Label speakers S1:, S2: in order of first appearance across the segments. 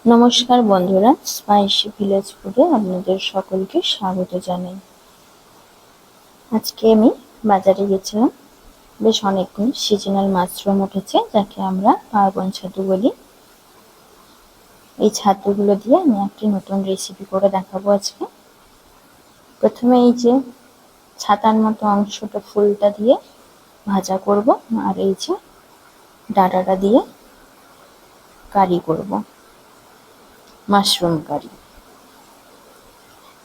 S1: নমস্কার বন্ধুরা, spicy village ফুডে আপনাদের সকলকে স্বাগত জানাই। আজকে আমি বাজারে গেছিলাম। বেশ অনেকগুলো সিজনাল মাশরুম উঠেছে, যাকে আমরা পার্বণ ছাতু বলি। এই ছাতুগুলো দিয়ে আমি একটি নতুন রেসিপি করে দেখাবো আজকে। প্রথমে এই যে ছাতার মতো অংশটা, ফুলটা দিয়ে ভাজা করব, আর এই যে ডাঁটাটা দিয়ে কারি করব, মাশরুম কারি।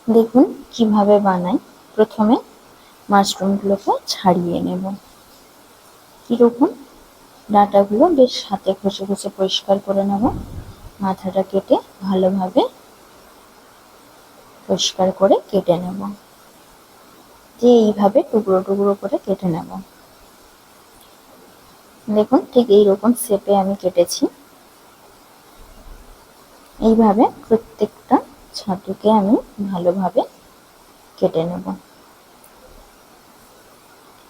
S1: দেখুন কিভাবে বানাই। প্রথমে মাশরুমগুলোকে ছাড়িয়ে নেব। কীরকম, ডাঁটাগুলো বেশ হাতে ঘষে ঘষে পরিষ্কার করে নেব। মাথাটা কেটে ভালোভাবে পরিষ্কার করে কেটে নেব। যে এইভাবে টুকরো টুকরো করে কেটে নেব। দেখুন ঠিক এইরকম শেপে আমি কেটেছি। এইভাবে প্রত্যেকটা ছাতুকে আমি ভালোভাবে কেটে নেব।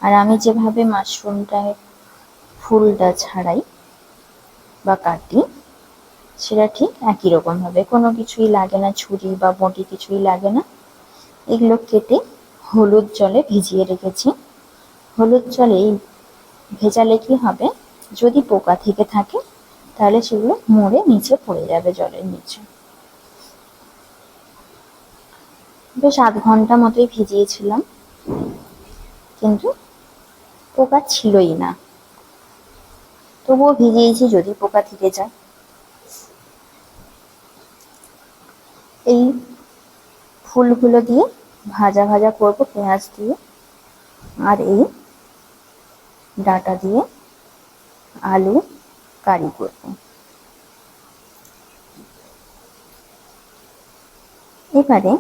S1: আর আমি যেভাবে মাশরুমটায় ফুলটা ছাড়াই বা কাটি, সেটা ঠিক একই রকম ভাবে। কোনো কিছুই লাগে না, ছুরি বা বঁটি কিছুই লাগে না। এগুলো কেটে হলুদ জলে ভিজিয়ে রেখেছি। হলুদ জলে ভেজালে কি হবে, যদি পোকা থেকে থাকে তাহলে সেগুলো মরে নিচে পড়ে যাবে জলের নিচে। বেশ আধ ঘন্টা মতোই ভিজিয়েছিলাম, কিন্তু পোকা ছিলই না। তবুও ভিজিয়েছি, যদি পোকা থেকে যায়। এই ফুলগুলো দিয়ে ভাজা ভাজা করব পেঁয়াজ দিয়ে, আর এই ডাঁটা দিয়ে আলু কারি করব। এবারে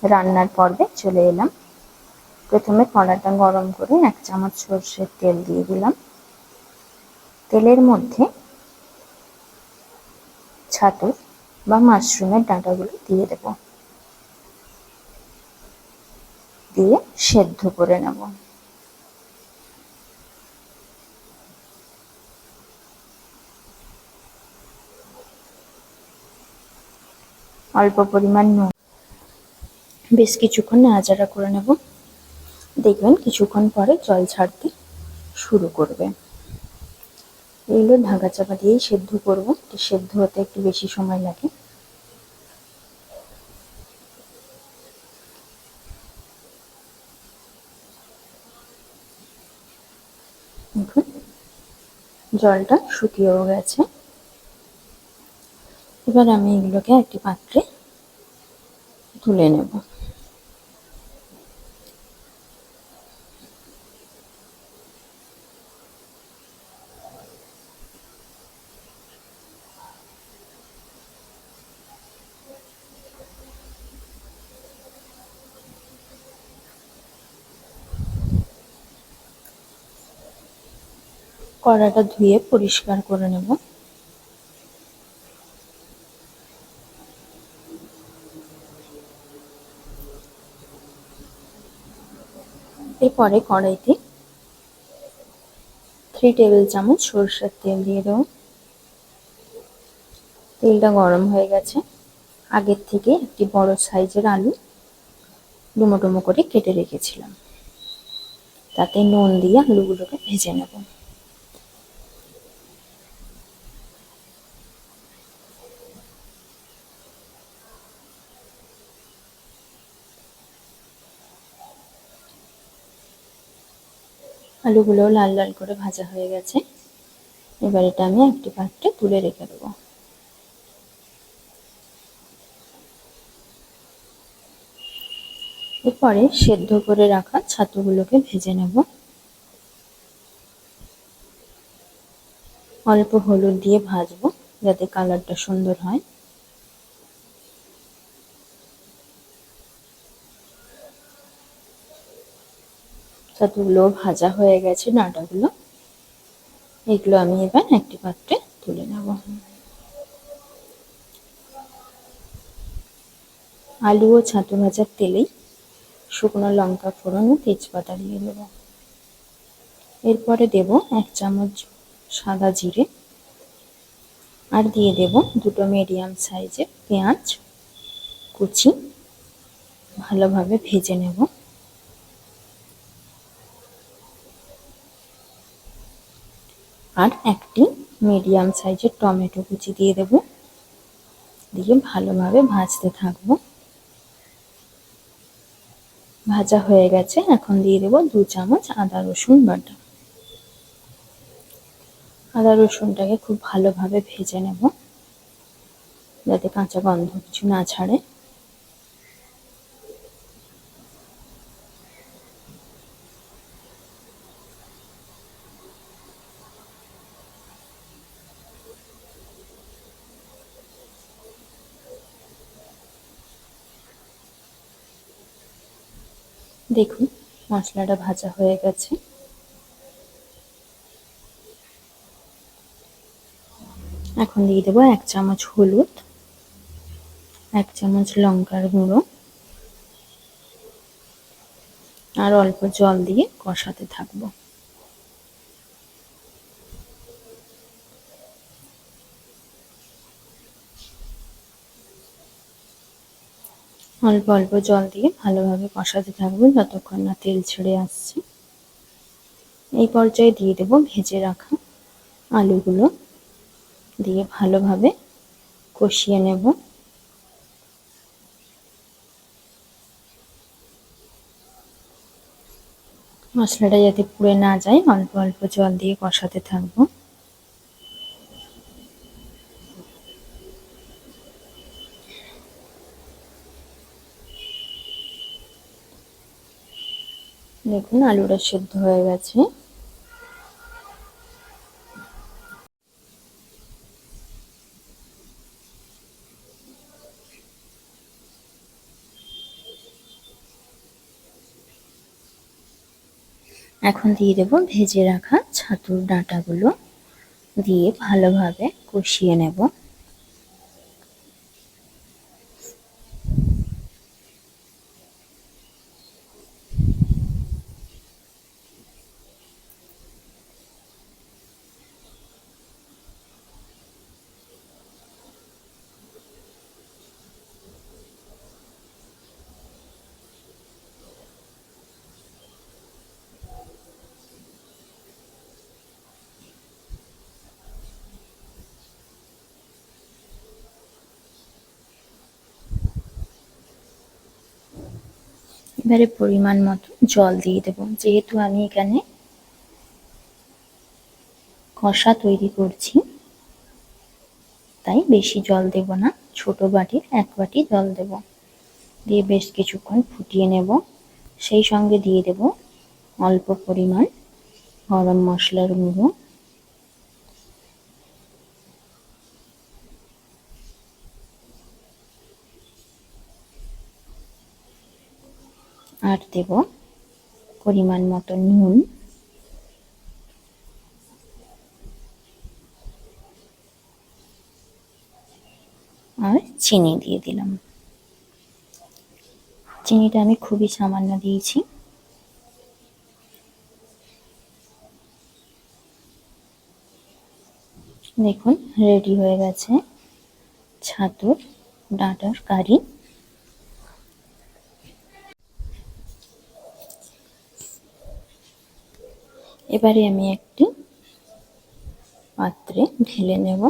S1: রান্নার পর্বে চলে এলাম। প্রথমে কড়াটা গরম করে 1 চামচ সরষের তেল দিয়ে দিলাম। তেলের মধ্যে ছাতুর বা মাশরুমের ডাঁটাগুলো দিয়ে দেব, দিয়ে সেদ্ধ করে নেব। অল্প পরিমাণ নুন, বেশ কিছুক্ষণ নাড়াচাড়া করে নেব। দেখবেন কিছুক্ষণ পরে জল ছাড়তে শুরু করবে। এগুলো ঢাকা চাপা দিয়েই সেদ্ধ করব, সেদ্ধ হতে একটু বেশি সময় লাগে। দেখুন জলটা শুকিয়েও গেছে। এবার আমি এগুলোকে একটি পাত্রে তুলে নেব। কড়াটা ধুয়ে পরিষ্কার করে নেব। এরপরে কড়াইতে 3 টেবিল চামচ সরষের তেল দিয়ে দেব। তেলটা গরম হয়ে গেছে। আগের থেকে একটি বড় সাইজের আলু ডুমো ডুমো করে কেটে রেখেছিলাম, তাতে নুন দিয়ে আলুগুলোকে ভেজে নেব। আলুগুলো লাল লাল করে ভাজা হয়ে গেছে। এবার এটা আমি একটি পাত্রে তুলে রেখে দেবো। এরপরে সেদ্ধ করে রাখা ছাতুগুলোকে ভেজে নেব। অল্প হলুদ দিয়ে ভাজবো, যাতে কালারটা সুন্দর হয়। ছাতুগুলো ভাজা হয়ে গেছে, ডাঁটাগুলো। এগুলো আমি এবার একটি পাত্রে তুলে নেব। আলু ও ছাতু ভাজার তেলেই শুকনো লঙ্কা ফোড়ন ও তেজপাতা দিয়ে দেব। এরপরে দেব 1 চামচ সাদা জিরে আর দিয়ে দেব দুটো মিডিয়াম সাইজের পেঁয়াজ কুচি, ভালোভাবে ভেজে নেব। আর একটি মিডিয়াম সাইজের টমেটো কুচি দিয়ে দেব, দিয়ে ভালোভাবে ভাজতে থাকবো। ভাজা হয়ে গেছে, এখন দিয়ে দেব 2 চামচ আদা রসুন বাটা। আদা রসুনটাকে খুব ভালোভাবে ভেজে নেব, যাতে কাঁচা গন্ধ কিছু না ছাড়ে। দেখুন মশলাটা ভাজা হয়ে গেছে। এখন দিয়ে দেবো 1 চামচ হলুদ, 1 চামচ লঙ্কার গুঁড়ো আর অল্প জল দিয়ে কষাতে থাকবো। অল্প অল্প জল দিয়ে ভালোভাবে কষাতে থাকবো যতক্ষণ না তেল ছেড়ে আসছে। এই পর্যায়ে দিয়ে দেবো ভেজে রাখা আলুগুলো, দিয়ে ভালোভাবে কষিয়ে নেব। মশলাটা যাতে পুড়ে না যায় অল্প অল্প জল দিয়ে কষাতে থাকবো। দেখুন আলুটা সেদ্ধ হয়ে গেছে। এখন দিয়ে দেব ভেজে রাখা ছাতুর ডাঁটাগুলো, দিয়ে ভালোভাবে কষিয়ে নেব। এবারে পরিমাণ মতো জল দিয়ে দেব। যেহেতু আমি এখানে কষা তৈরি করছি তাই বেশি জল দেব না, ছোট বাটির 1 বাটি জল দেব। দিয়ে বেশ কিছুক্ষণ ফুটিয়ে নেব। সেই সঙ্গে দিয়ে দেব অল্প পরিমাণ গরম মশলার গুঁড়ো, আর দেব পরিমাণ মতো নুন, আর চিনি দিয়ে দিলাম। চিনিটা আমি খুবই সামান্য দিয়েছি। দেখুন রেডি হয়ে গেছে ছাতুর ডাঁটার কারি। এবারে আমি একটি পাত্রে ঢেলে নেব।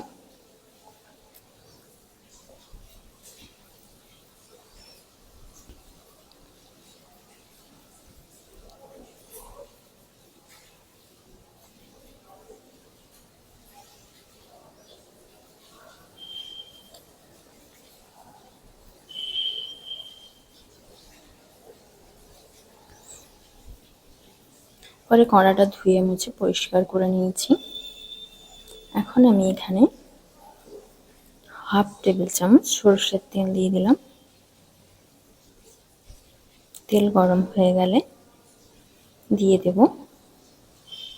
S1: পরে কড়াটা ধুয়ে মুছে পরিষ্কার করে নিয়েছি। এখন আমি এখানে 1/2 টেবিল চামচ সরষের তেল দিয়ে দিলাম। তেল গরম হয়ে গেলে দিয়ে দেব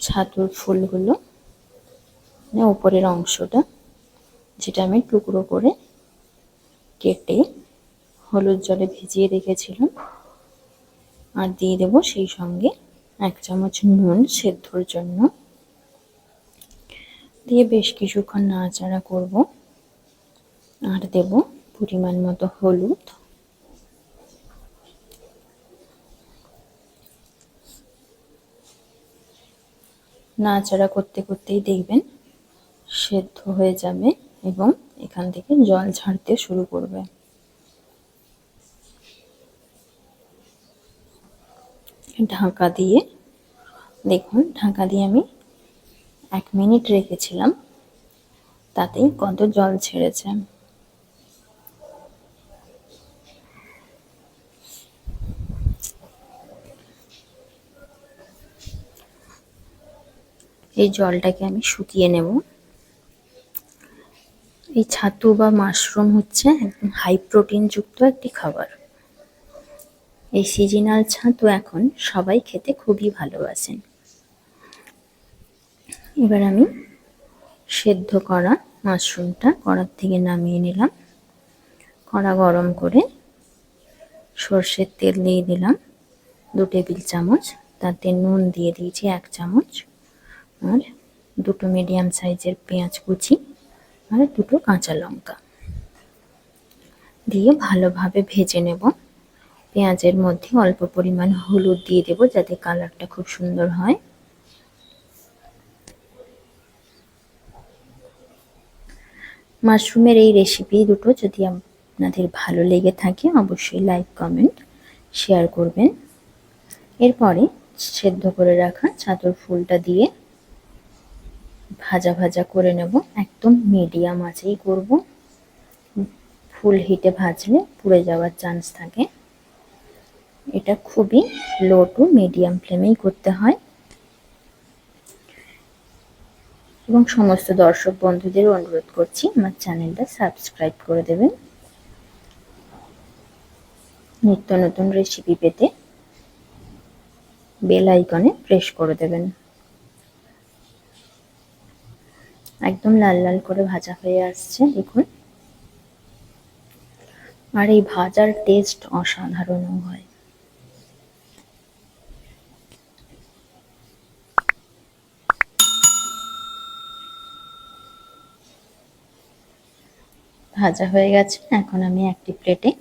S1: ছাতুর ফুলগুলো, মানে উপরের অংশটা, যেটা আমি টুকরো করে কেটে হলুদ জলে ভিজিয়ে রেখেছিলাম। আর দিয়ে দেব সেই সঙ্গে 1 চামচ নুন সেদ্ধর জন্য। দিয়ে বেশ কিছুক্ষণ নাড়াচাড়া করব। আর দেব পরিমাণ মতো হলুদ, নাড়াচাড়া করতে করতেই দেখবেন সেদ্ধ হয়ে যাবে এবং এখান থেকে জল ছাড়তে শুরু করবে। ঢাকা দিয়ে দেখুন, ঢাকা দিয়ে আমি 1 মিনিট রেখেছিলাম, তাতেই কত জল ছেড়েছে। এই জলটাকে আমি শুকিয়ে নেব। এই ছাতু বা মাশরুম হচ্ছে একদম হাই প্রোটিন যুক্ত একটি খাবার। এই সিজনাল ছাতু এখন সবাই খেতে খুবই ভালোবাসেন। এবার আমি সেদ্ধ করা মাশরুমটা কড়ার থেকে নামিয়ে নিলাম। কড়া গরম করে সর্ষের তেল দিয়ে দিলাম 2 টেবিল চামচ, তাতে নুন দিয়ে দিয়েছি 1 চামচ, আর 2টো মিডিয়াম সাইজের পেঁয়াজ কুচি আর 2টো কাঁচা লঙ্কা দিয়ে ভালোভাবে ভেজে নেব। পেঁয়াজের মধ্যে অল্প পরিমাণ হলুদ দিয়ে দেব যাতে কালারটা খুব সুন্দর হয়। মাশরুমের এই রেসিপি দুটো যদি আপনাদের ভালো লেগে থাকে অবশ্যই লাইক, কমেন্ট, শেয়ার করবেন। এরপরে সেদ্ধ করে রাখা ছাতুর ফুলটা দিয়ে ভাজা ভাজা করে নেব। একদম মিডিয়াম আঁচেই করব, ফুল হিটে ভাজলে পুড়ে যাওয়ার চান্স থাকে। এটা খুবই লো টু মিডিয়াম ফ্লেমেই করতে হয়। এবং সমস্ত দর্শক বন্ধুদের অনুরোধ করছি আমার চ্যানেলটা সাবস্ক্রাইব করে দেবেন। নিত্য নতুন রেসিপি পেতে বেল আইকনে প্রেস করে দেবেন। একদম লাল লাল করে ভাজা হয়ে আসছে দেখুন। আর এই ভাজার টেস্ট অসাধারণ হয়। ভাজা হয়ে গেছে, এখন আমি একটি প্লেটে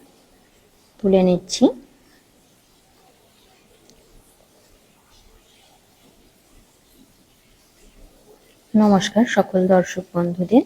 S1: তুলে নিচ্ছি। নমস্কার সকল দর্শক বন্ধুদের।